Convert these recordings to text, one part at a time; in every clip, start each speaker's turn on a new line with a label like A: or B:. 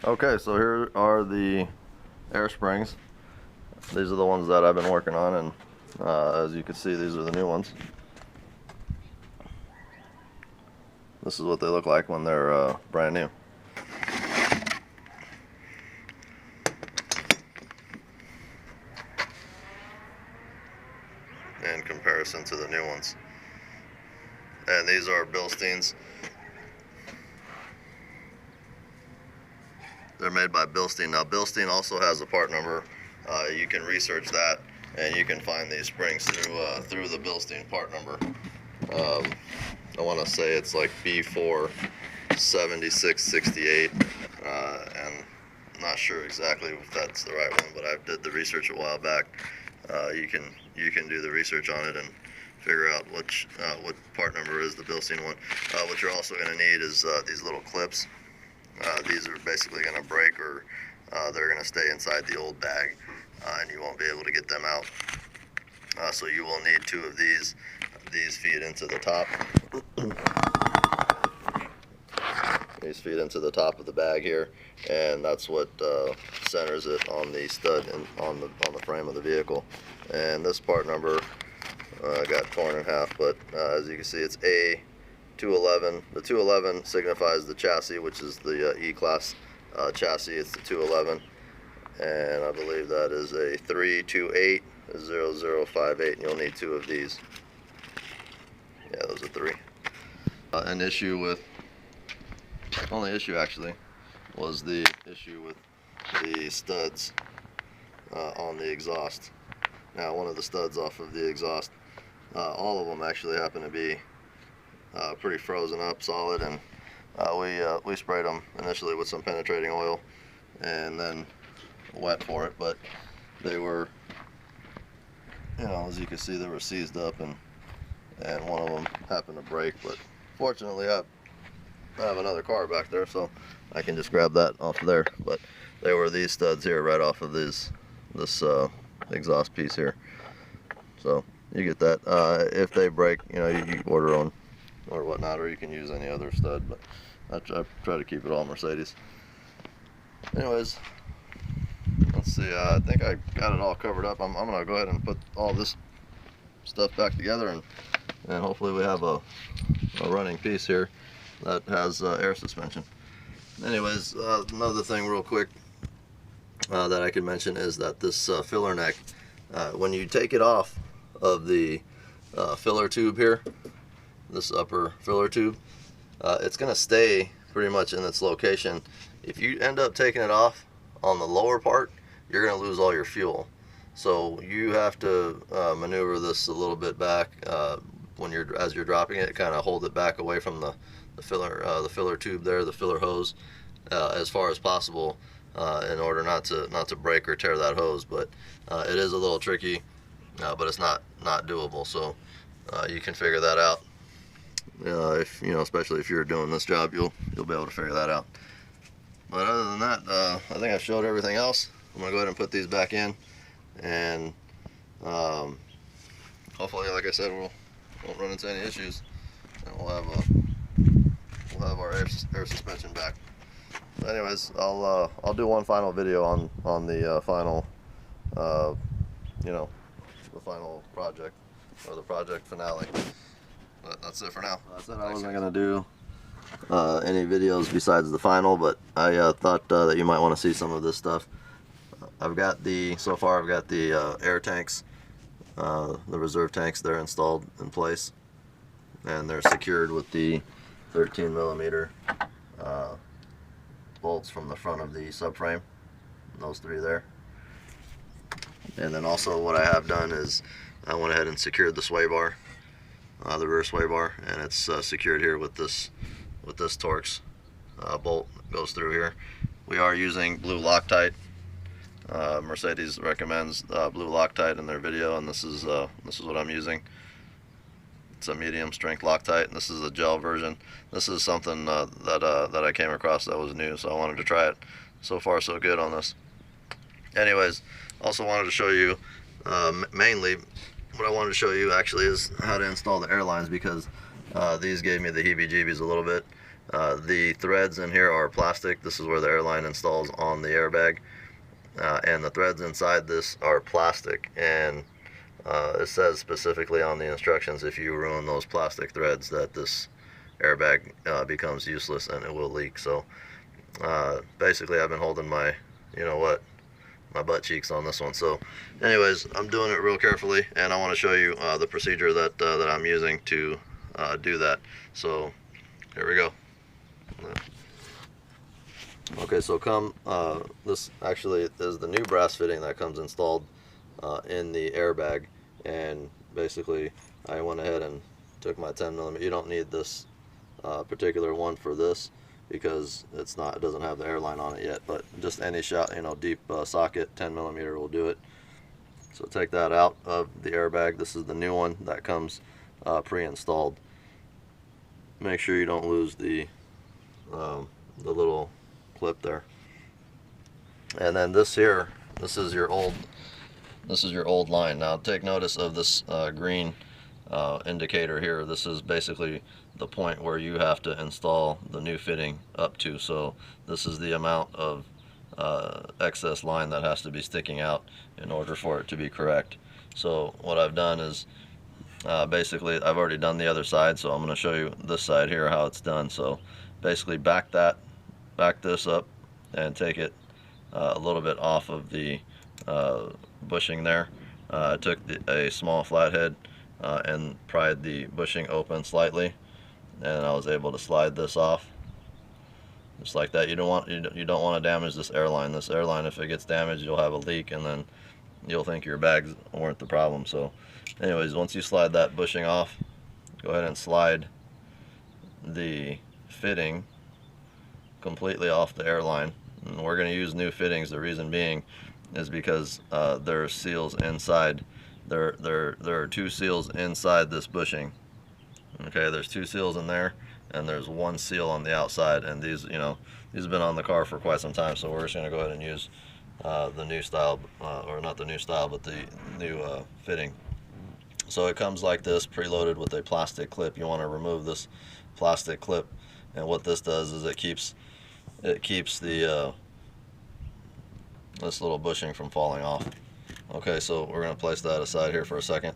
A: Okay, so here are the air springs. These are the ones that I've been working on, and as you can see, these are the new ones. This is what they look like when they're brand new. In comparison to the new ones. And these are Bilsteins. They're made by Bilstein. Now Bilstein also has a part number. You can research that, and you can find these springs through the Bilstein part number. I want to say it's like B47668, and I'm not sure exactly if that's the right one, but I did the research a while back. You can do the research on it and figure out what part number is the Bilstein one. What you're also going to need is these little clips. These are basically going to break, or they're going to stay inside the old bag, and you won't be able to get them out. So you will need two of these. These feed into the top. These feed into the top of the bag here, and that's what centers it on the stud and on the frame of the vehicle. And this part number got torn in half, but as you can see, it's A211. The 211 signifies the chassis, which is the E-Class chassis. It's the 211, and I believe that is a 3280058. You'll need two of these. Yeah, those are three. An issue with, only issue actually, was the issue with the studs on the exhaust. Now, one of the studs off of the exhaust, all of them actually happen to be pretty frozen up, solid, and we sprayed them initially with some penetrating oil and then wet for it, but they were, you know, as you can see, they were seized up, and one of them happened to break. But fortunately, I have another car back there, so I can just grab that off of there. But they were these studs here, right off of this exhaust piece here. So you get that. If they break, you know, you order on or whatnot, or you can use any other stud. But I try to keep it all Mercedes. Anyways, let's see. I think I got it all covered up. I'm gonna go ahead and put all this stuff back together, and hopefully we have a running piece here that has air suspension. Anyways, another thing real quick that I could mention is that this filler neck, when you take it off of the filler tube here, this upper filler tube, it's going to stay pretty much in its location. If you end up taking it off on the lower part, you're going to lose all your fuel. So you have to maneuver this a little bit back as you're dropping it, kind of hold it back away from the filler tube there, the filler hose, as far as possible, in order not to break or tear that hose. But it is a little tricky, but it's not doable. So you can figure that out. If you know, especially if you're doing this job, you'll be able to figure that out. But other than that, I think I showed everything else. I'm gonna go ahead and put these back in, and hopefully, like I said, we'll won't run into any issues, and we'll have our air suspension back. But anyways, I'll do one final video on the final, you know, the final project, or the project finale. But that's it for now. I said I wasn't gonna do any videos besides the final, but I thought that you might want to see some of this stuff. So far I've got the air tanks, the reserve tanks. They're installed in place, and they're secured with the 13mm bolts from the front of the subframe. Those three there. And then also what I have done is I went ahead and secured the sway bar, the rear sway bar, and it's secured here with this Torx bolt that goes through here. We are using blue Loctite. Mercedes recommends blue Loctite in their video, and this is what I'm using. It's a medium strength Loctite, and this is a gel version. This is something that I came across that was new, so I wanted to try it. So far so good on this. Anyways, also wanted to show you, mainly what I wanted to show you actually is how to install the airlines, because these gave me the heebie-jeebies a little bit. The threads in here are plastic. This is where the airline installs on the airbag, and the threads inside this are plastic, and it says specifically on the instructions, if you ruin those plastic threads, that this airbag becomes useless and it will leak. So basically I've been holding my, you know what, my butt cheeks on this one. So anyways, I'm doing it real carefully, and I want to show you the procedure that I'm using to do that. So here we go. Okay, so this actually is the new brass fitting that comes installed in the airbag, and basically I went ahead and took my 10mm. You don't need this particular one for this because it doesn't have the airline on it yet, but just any shot, you know, deep socket 10mm will do it. So take that out of the airbag. This is the new one that comes pre-installed. Make sure you don't lose the little clip there. And then this here, this is your old line. Now take notice of this green indicator here. This is basically the point where you have to install the new fitting up to. So this is the amount of excess line that has to be sticking out in order for it to be correct. So what I've done is basically I've already done the other side, so I'm going to show you this side here how it's done. So basically back this up and take it a little bit off of the bushing there. I took a small flathead and pried the bushing open slightly, and I was able to slide this off just like that. You don't want to damage this airline. This airline, if it gets damaged, you'll have a leak, and then you'll think your bags weren't the problem. So anyways, once you slide that bushing off, go ahead and slide the fitting completely off the airline. And we're going to use new fittings. The reason being is because there are seals inside. There are two seals inside this bushing. Okay, there's two seals in there, and there's one seal on the outside. And these, you know, these have been on the car for quite some time. So we're just going to go ahead and use the new style, or not the new style, but the new fitting. So it comes like this, preloaded with a plastic clip. You want to remove this plastic clip, and what this does is it keeps the this little bushing from falling off. Okay, so we're going to place that aside here for a second,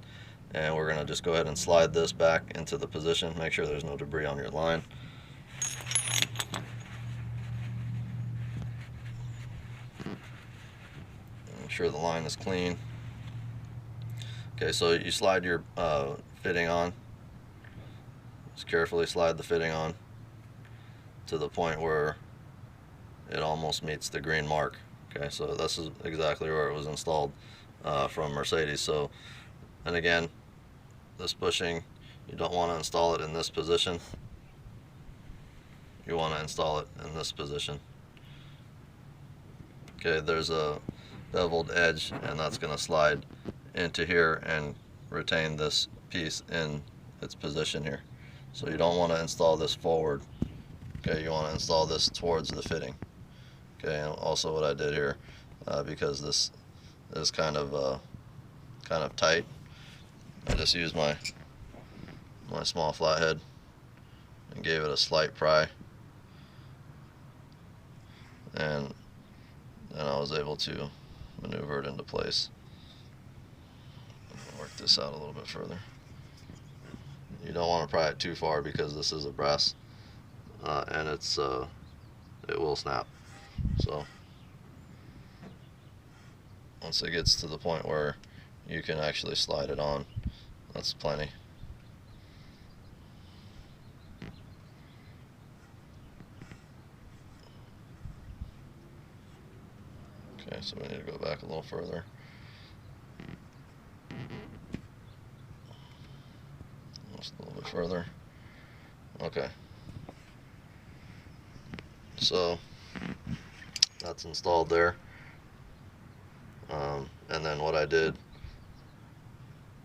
A: and we're going to just go ahead and slide this back into the position. Make sure there's no debris on your line. Make sure the line is clean. Okay, so you slide your fitting on. Just carefully slide the fitting on to the point where it almost meets the green mark. Okay, so this is exactly where it was installed from Mercedes. So, and again, this bushing, you don't want to install it in this position. You want to install it in this position. Okay, there's a beveled edge, and that's going to slide into here and retain this piece in its position here. So you don't want to install this forward. Okay, you want to install this towards the fitting. Okay, and also what I did here, because this is kind of tight, I just used my small flathead and gave it a slight pry, and then I was able to maneuver it into place. Work this out a little bit further. You don't want to pry it too far because this is a brass, and it will snap. So once it gets to the point where you can actually slide it on, that's plenty. Okay, so we need to go back a little further. Just a little bit further. Okay. So that's installed there. And then what I did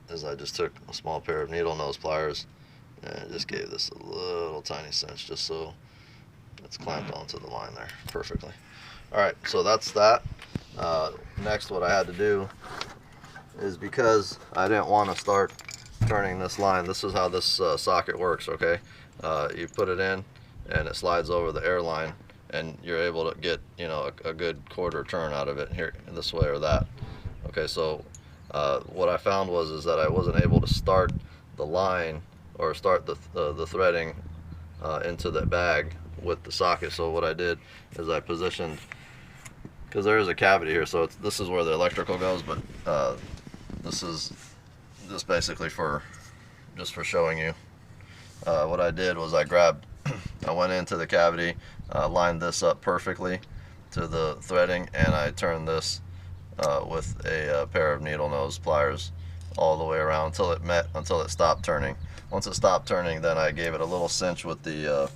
A: is I just took a small pair of needle nose pliers and just gave this a little tiny cinch just so it's clamped onto the line there perfectly. Alright, so that's that. Next, what I had to do is, because I didn't want to start turning this line, this is how this socket works, okay? You put it in, and it slides over the airline, and you're able to get, you know, a good quarter turn out of it here, this way or that. Okay, so what I found is that I wasn't able to start the line or start the threading into the bag with the socket. So what I did is I positioned, because there is a cavity here, so this is where the electrical goes, but this is just basically for showing you. What I did was I went into the cavity, lined this up perfectly to the threading, and I turned this with a pair of needle nose pliers all the way around until it stopped turning. Once it stopped turning, then I gave it a little cinch with the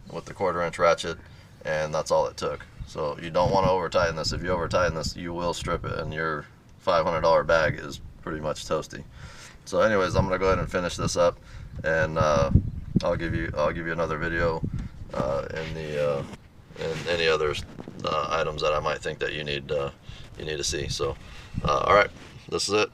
A: 1/4" ratchet, and that's all it took. So you don't want to over tighten this. If you over tighten this, you will strip it, and your $500 bag is pretty much toasty. So anyways, I'm gonna go ahead and finish this up, and I'll give you another video in any other items that I might think that you need to see. So all right, this is it.